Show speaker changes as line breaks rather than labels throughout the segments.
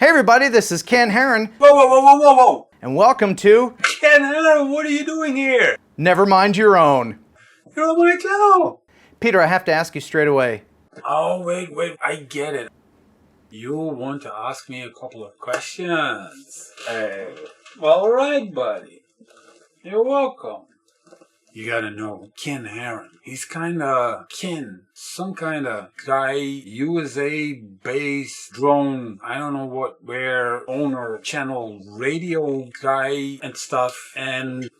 Hey everybody, this is Ken Heron.
Whoa, whoa, whoa, whoa, whoa, whoa!
And welcome to
Ken Heron, what are you doing here?
Never Mind Your Own.
You're on my channel!
Peter, I have to ask you straight away.
Oh, wait, I get it. You want to ask me a couple of questions. Hey, well, alright, buddy. You're welcome. You gotta know, Ken Heron, he's kinda some kinda guy, USA-based drone, I don't know what, where, owner, channel, radio guy and stuff, and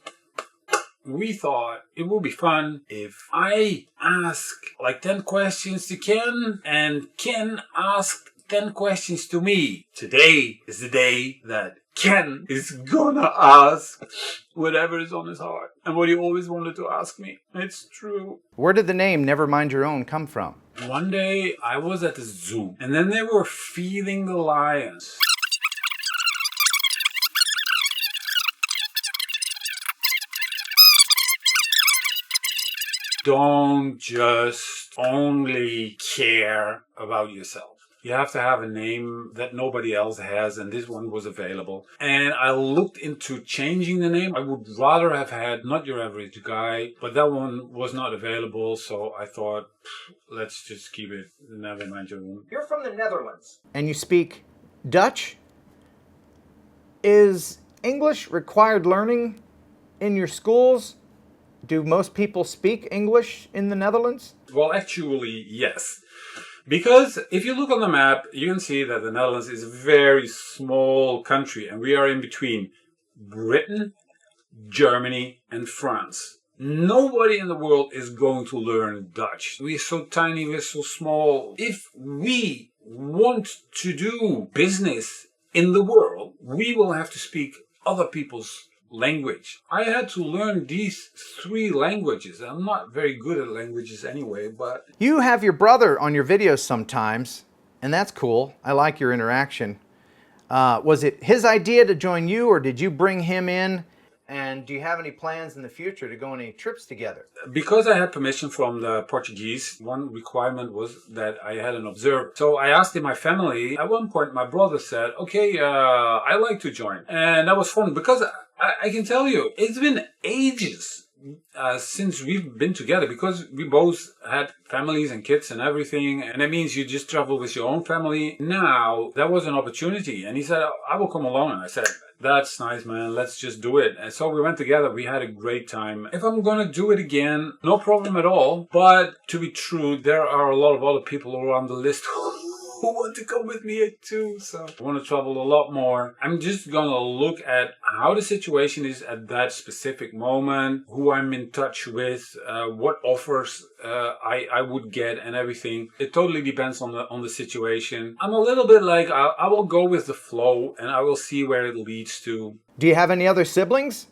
we thought it would be fun if I ask like 10 questions to Ken, and Ken asked 10 questions to me. Today is the day that Ken is gonna ask whatever is on his heart and what he always wanted to ask me. It's true.
Where did the name Never Mind Your Own come from?
One day I was at the zoo and then they were feeding the lions. Don't just only care about yourself. You have to have a name that nobody else has, and this one was available. And I looked into changing the name. I would rather have had Not Your Average Guy, but that one was not available, so I thought, let's just keep it Never Mind Your Own.
You're from the Netherlands. And you speak Dutch? Is English required learning in your schools? Do most people speak English in the Netherlands?
Well, actually, yes. Because if you look on the map, you can see that the Netherlands is a very small country, and we are in between Britain, Germany, and France. Nobody in the world is going to learn Dutch. We're so tiny, we're so small. If we want to do business in the world, we will have to speak other people's language. I had to learn these 3 languages. I'm not very good at languages anyway, but...
You have your brother on your videos sometimes, and that's cool. I like your interaction. Was it his idea to join you, or did you bring him in? And do you have any plans in the future to go on any trips together?
Because I had permission from the Portuguese, one requirement was that I had an observer. So I asked in my family. At one point, my brother said, okay, I like to join. And that was fun because I can tell you, it's been ages since we've been together, because we both had families and kids and everything, and that means you just travel with your own family. Now, that was an opportunity, and he said, I will come along, and I said, that's nice, man, let's just do it. And so we went together, we had a great time. If I'm gonna do it again, no problem at all, but to be true, there are a lot of other people around the list who want to come with me too, so I want to travel a lot more. I'm just gonna look at how the situation is at that specific moment, who I'm in touch with, what offers I would get and everything. It totally depends on the situation. I'm a little bit like, I will go with the flow and I will see where it leads to.
Do you have any other siblings?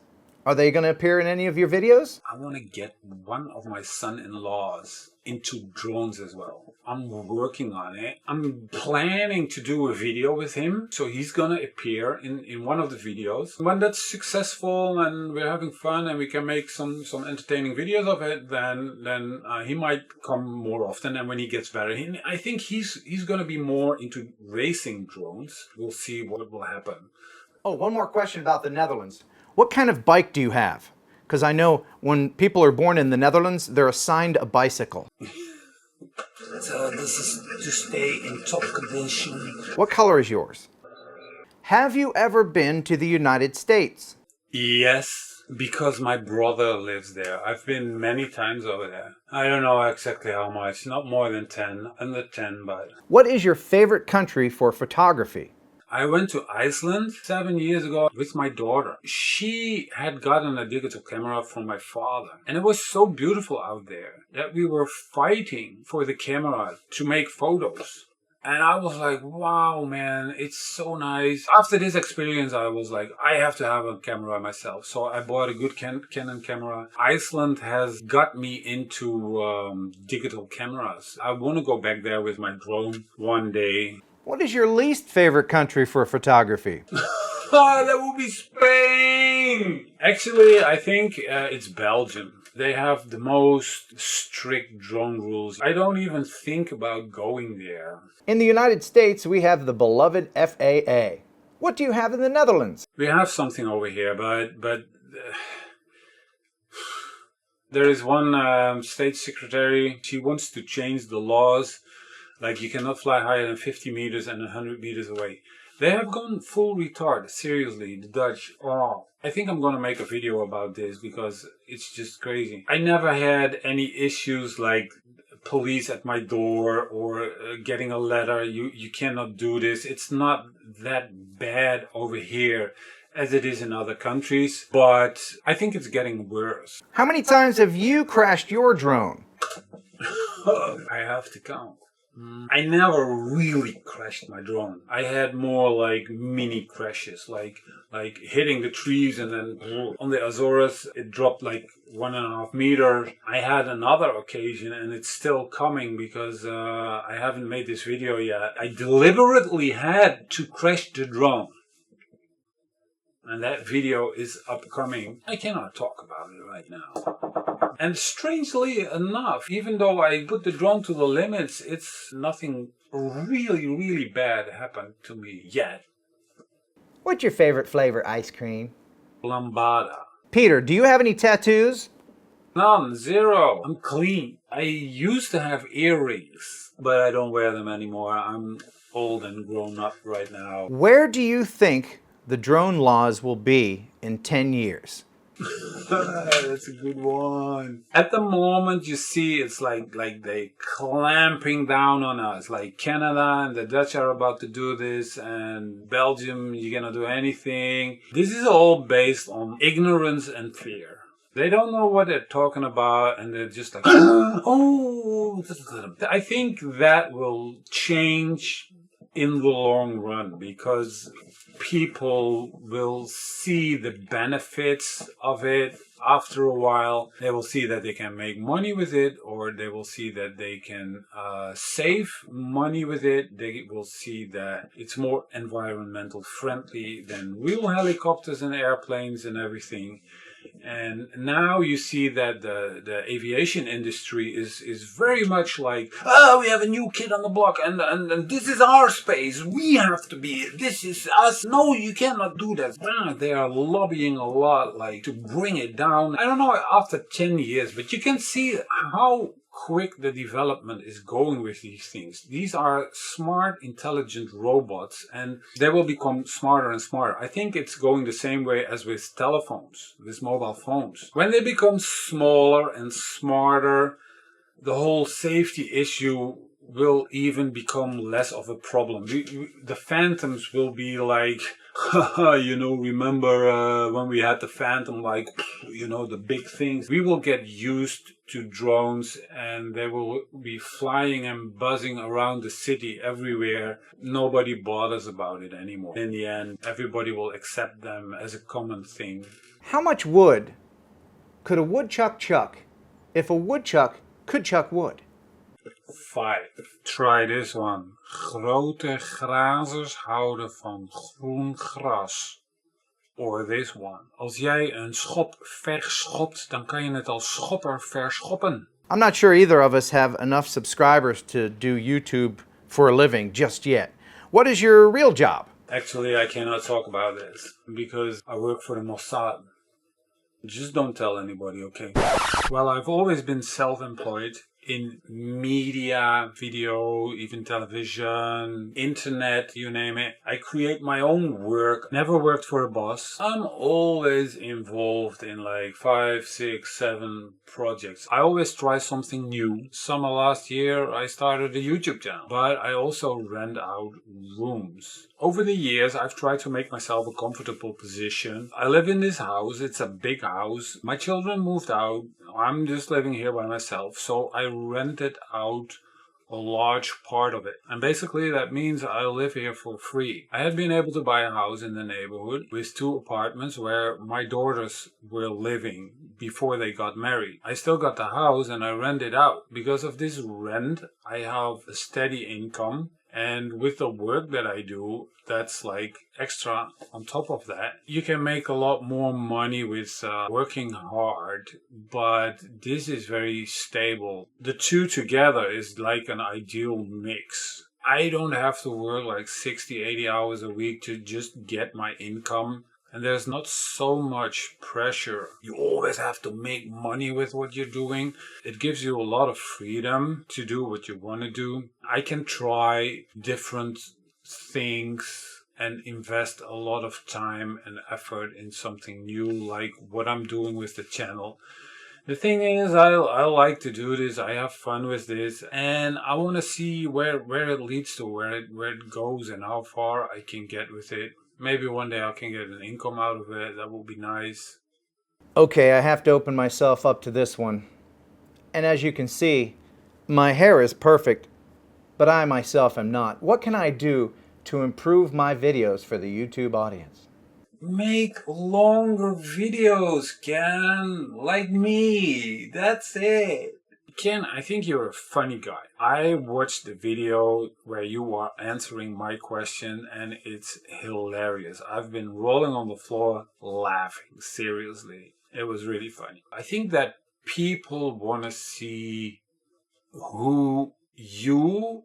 Are they going to appear in any of your videos?
I want to get one of my son-in-laws into drones as well. I'm working on it. I'm planning to do a video with him, so he's gonna appear in one of the videos. When that's successful and we're having fun and we can make some entertaining videos of it, then he might come more often. And when he gets better, I think he's gonna be more into racing drones. We'll see what will happen.
Oh, one more question about the Netherlands. What kind of bike do you have? Because I know when people are born in the Netherlands, they're assigned a bicycle.
This is to stay in top condition.
What color is yours? Have you ever been to the United States?
Yes, because my brother lives there. I've been many times over there. I don't know exactly how much, not more than 10, under 10, but...
What is your favorite country for photography?
I went to Iceland 7 years ago with my daughter. She had gotten a digital camera from my father. And it was so beautiful out there that we were fighting for the camera to make photos. And I was like, wow, man, it's so nice. After this experience, I was like, I have to have a camera myself. So I bought a good Canon camera. Iceland has got me into digital cameras. I want to go back there with my drone one day.
What is your least favorite country for photography?
Oh, that would be Spain! Actually, I think it's Belgium. They have the most strict drone rules. I don't even think about going there.
In the United States, we have the beloved FAA. What do you have in the Netherlands?
We have something over here, but there is one state secretary. She wants to change the laws. Like you cannot fly higher than 50 meters and 100 meters away. They have gone full retard. Seriously, the Dutch. Oh, I think I'm going to make a video about this because it's just crazy. I never had any issues like police at my door or getting a letter. You cannot do this. It's not that bad over here as it is in other countries, but I think it's getting worse.
How many times have you crashed your drone?
I have to count. I never really crashed my drone. I had more like mini crashes, like hitting the trees and then on the Azores it dropped like 1.5 meters. I had another occasion and it's still coming because I haven't made this video yet. I deliberately had to crash the drone. And that video is upcoming. I cannot talk about it right now. And strangely enough, even though I put the drone to the limits, it's nothing really bad happened to me yet.
What's your favorite flavor ice cream?
Lambada.
Peter, do you have any tattoos?
None, zero. I'm clean. I used to have earrings, but I don't wear them anymore. I'm old and grown up right now.
Where do you think the drone laws will be in 10 years?
That's a good one. At the moment, you see, it's like they clamping down on us. Like Canada and the Dutch are about to do this, and Belgium, you're gonna do anything. This is all based on ignorance and fear. They don't know what they're talking about, and they're just like, oh. I think that will change in the long run because people will see the benefits of it. After a while, they will see that they can make money with it, or they will see that they can save money with it. They will see that it's more environmental friendly than real helicopters and airplanes and everything. And now you see that the aviation industry is very much like, oh, we have a new kid on the block and this is our space. We have to be, this is us. No, you cannot do that. They are lobbying a lot like to bring it down. I don't know after 10 years, but you can see how quick the development is going with these things. These are smart, intelligent robots, and they will become smarter and smarter. I think it's going the same way as with telephones, with mobile phones. When they become smaller and smarter, the whole safety issue will even become less of a problem. The phantoms will be like, remember when we had the Phantom, like, the big things. We will get used to drones and they will be flying and buzzing around the city everywhere. Nobody bothers about it anymore. In the end, everybody will accept them as a common thing.
How much wood could a woodchuck chuck if a woodchuck could chuck wood?
5. Try this one. Grote grazers houden van groen gras. Or this one. Als jij een schop verschopt, dan kan je het als schopper verschoppen.
I'm not sure either of us have enough subscribers to do YouTube for a living just yet. What is your real job?
Actually, I cannot talk about this because I work for the Mossad. Just don't tell anybody, okay? Well, I've always been self-employed in media, video, even television, internet, you name it. I create my own work, never worked for a boss. I'm always involved in like 5, 6, 7 projects. I always try something new. Summer last year, I started a YouTube channel, but I also rent out rooms. Over the years, I've tried to make myself a comfortable position. I live in this house. It's a big house. My children moved out. I'm just living here by myself. So I rented out a large part of it. And basically that means I live here for free. I had been able to buy a house in the neighborhood with 2 apartments where my daughters were living before they got married. I still got the house and I rent it out. Because of this rent, I have a steady income. And with the work that I do, that's like extra on top of that. You can make a lot more money with working hard, but this is very stable. The two together is like an ideal mix. I don't have to work like 60, 80 hours a week to just get my income. And there's not so much pressure. You always have to make money with what you're doing. It gives you a lot of freedom to do what you want to do. I can try different things and invest a lot of time and effort in something new, like what I'm doing with the channel. The thing is, I like to do this. I have fun with this, and I want to see where it leads to, where it goes, and how far I can get with it. Maybe one day I can get an income out of it. That would be nice.
Okay, I have to open myself up to this one. And as you can see, my hair is perfect, but I myself am not. What can I do to improve my videos for the YouTube audience?
Make longer videos, Ken. Like me. That's it. Ken, I think you're a funny guy. I watched the video where you are answering my question and it's hilarious. I've been rolling on the floor laughing, seriously. It was really funny. I think that people want to see who you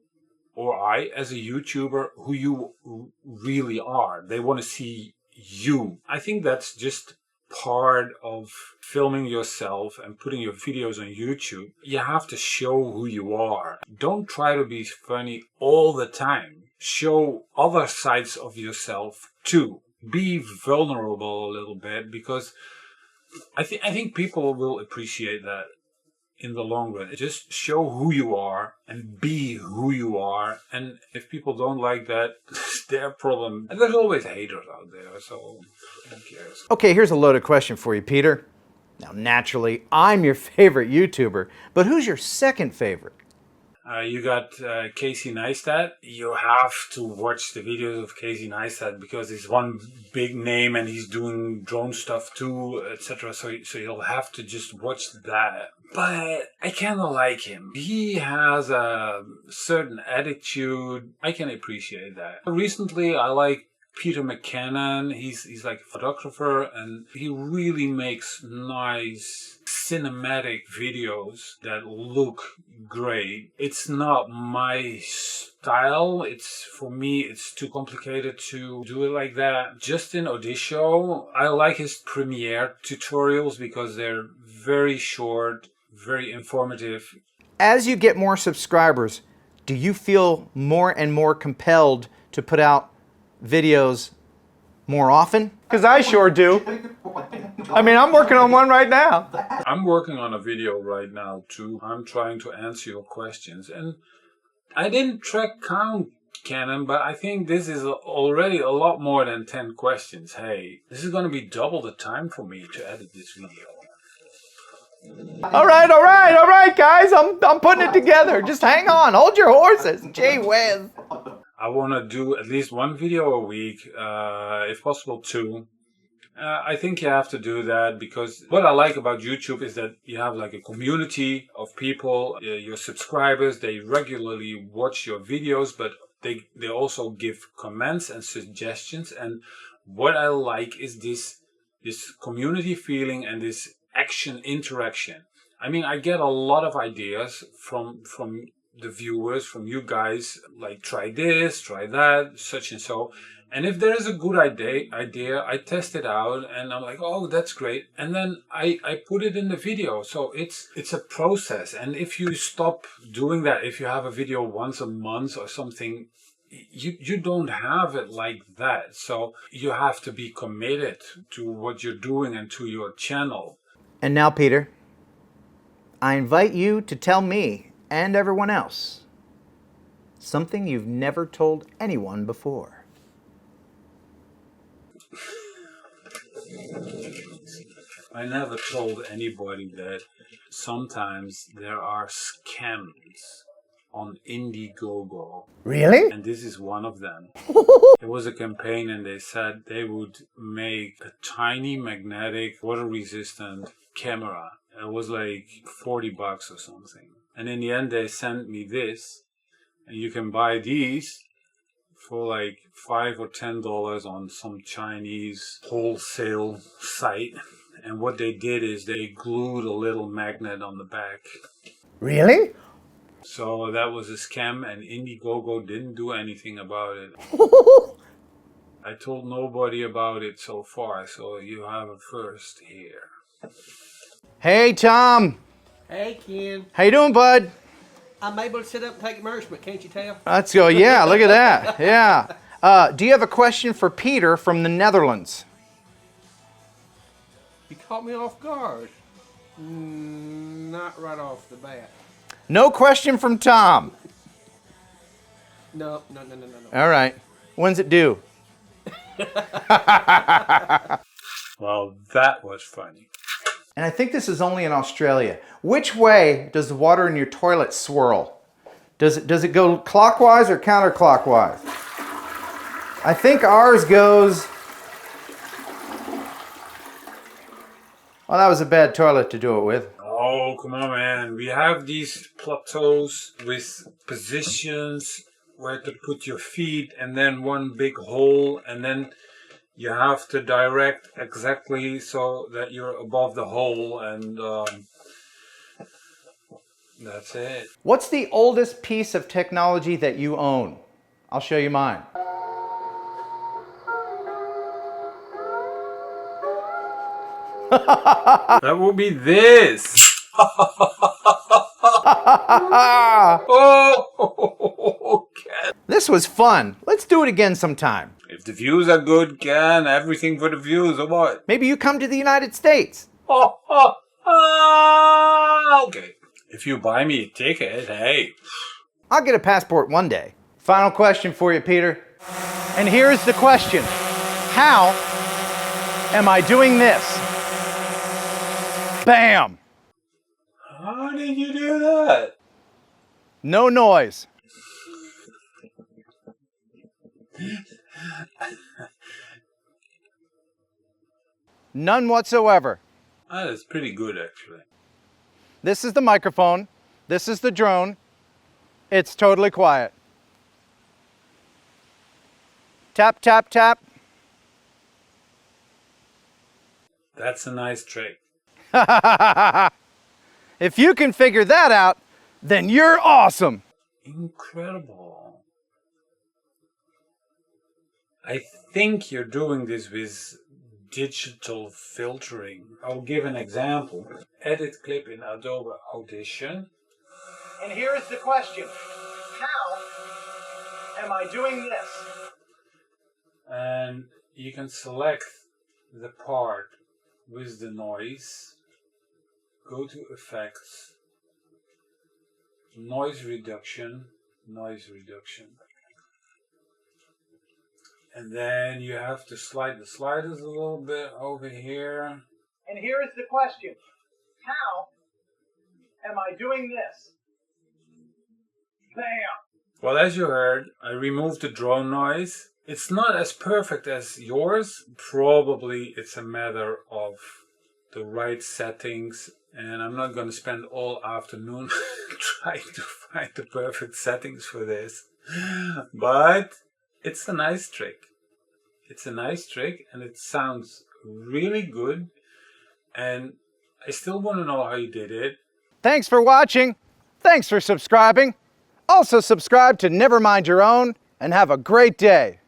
or I, as a YouTuber, who you really are. They want to see you. I think that's just part of filming yourself and putting your videos on YouTube. You have to show who you are. Don't try to be funny all the time. Show other sides of yourself too. Be vulnerable a little bit, because I think people will appreciate that in the long run. Just show who you are and be who you are. And if people don't like that, it's their problem. And there's always haters out there, so who cares?
Okay, here's a loaded question for you, Peter. Now, naturally, I'm your favorite YouTuber, but who's your second favorite?
You got Casey Neistat. You have to watch the videos of Casey Neistat because he's one big name and he's doing drone stuff too, etc. So you'll have to just watch that. But I kind of like him. He has a certain attitude. I can appreciate that. Recently, I like Peter McKinnon. He's like a photographer and he really makes nice cinematic videos that look great. It's not my style. For me, it's too complicated to do it like that. Justin Odisho, I like his Premiere tutorials because they're very short, very informative.
As you get more subscribers, do you feel more and more compelled to put out videos more often? Because I sure do. I mean, I'm working on one right now.
I'm working on a video right now too. I'm trying to answer your questions. And I didn't track count, Canon, but I think this is already a lot more than 10 questions. Hey, this is going to be double the time for me to edit this video.
All right, guys. I'm putting it together. Just hang on. Hold your horses. Gee whiz.
I want to do at least one video a week, if possible two. I think you have to do that because what I like about YouTube is that you have like a community of people, your subscribers. They regularly watch your videos, but they also give comments and suggestions. And what I like is this community feeling and this action interaction. I mean, I get a lot of ideas from the viewers, from you guys, like try this, try that, such and so. And if there is a good idea, I test it out and I'm like, oh, that's great. And then I put it in the video. So it's a process. And if you stop doing that, if you have a video once a month or something, you don't have it like that. So you have to be committed to what you're doing and to your channel.
And now, Peter, I invite you to tell me and everyone else something you've never told anyone before.
I never told anybody that sometimes there are scams on Indiegogo.
Really?
And this is one of them. It was a campaign and they said they would make a tiny magnetic water resistant camera. It was like $40 or something. And in the end they sent me this. And you can buy these for like $5 or $10 on some Chinese wholesale site. And what they did is they glued a little magnet on the back.
Really?
So that was a scam, and Indiegogo didn't do anything about it. I told nobody about it so far, so you have a first here.
Hey, Tom.
Hey, Ken.
How you doing, bud?
I'm able to sit up and take nourishment, can't you tell?
Let's go. Yeah, look at that. Yeah. Do you have a question for Peter from the Netherlands?
You caught me off guard. Not right off the bat.
No question from Tom.
No.
All right. When's it due?
Well, that was funny.
And I think this is only in Australia. Which way does the water in your toilet swirl? Does it go clockwise or counterclockwise? I think ours goes... Well, that was a bad toilet to do it with.
Oh, come on, man. We have these plateaus with positions where to put your feet and then one big hole, and then you have to direct exactly so that you're above the hole, and that's it.
What's the oldest piece of technology that you own? I'll show you mine.
That will be this. Oh, Ken.
This was fun. Let's do it again sometime.
If the views are good, Ken, everything for the views, or what?
Maybe you come to the United States.
Okay. If you buy me a ticket, hey.
I'll get a passport one day. Final question for you, Peter. And here's the question. How am I doing this? Bam!
How did you do that?
No noise. None whatsoever.
That is pretty good, actually.
This is the microphone. This is the drone. It's totally quiet. Tap, tap, tap.
That's a nice trick.
If you can figure that out, then you're awesome.
Incredible. I think you're doing this with digital filtering. I'll give an example. Edit clip in Adobe Audition.
And here's the question. How am I doing this?
And you can select the part with the noise. Go to Effects. Noise reduction. And then you have to slide the sliders a little bit over here.
And here's the question. How am I doing this? Bam!
Well, as you heard, I removed the drone noise. It's not as perfect as yours. Probably it's a matter of the right settings. And I'm not going to spend all afternoon trying to find the perfect settings for this. But it's a nice trick. It's a nice trick and it sounds really good. And I still want to know how you did it.
Thanks for watching. Thanks for subscribing. Also subscribe to Never Mind Your Own and have a great day.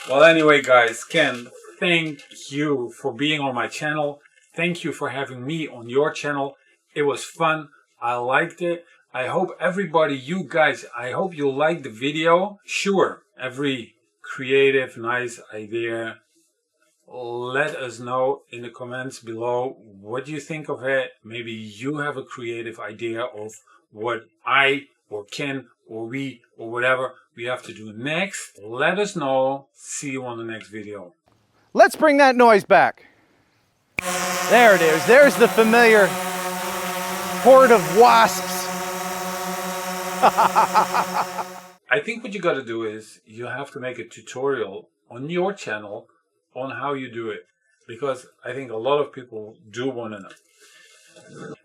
Well, anyway, guys, Ken, thank you for being on my channel. Thank you for having me on your channel. It was fun. I liked it. I hope everybody, you guys, I hope you liked the video. Sure, every creative, nice idea, let us know in the comments below what you think of it. Maybe you have a creative idea of what I or Ken or we or whatever we have to do next. Let us know. See you on the next video.
Let's bring that noise back. There it is. There's the familiar horde of wasps.
I think what you got to do is you have to make a tutorial on your channel on how you do it, because I think a lot of people do want to know.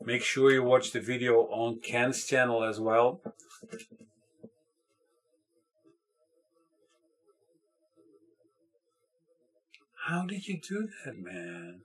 Make sure you watch the video on Ken's channel as well. How did you do that, man?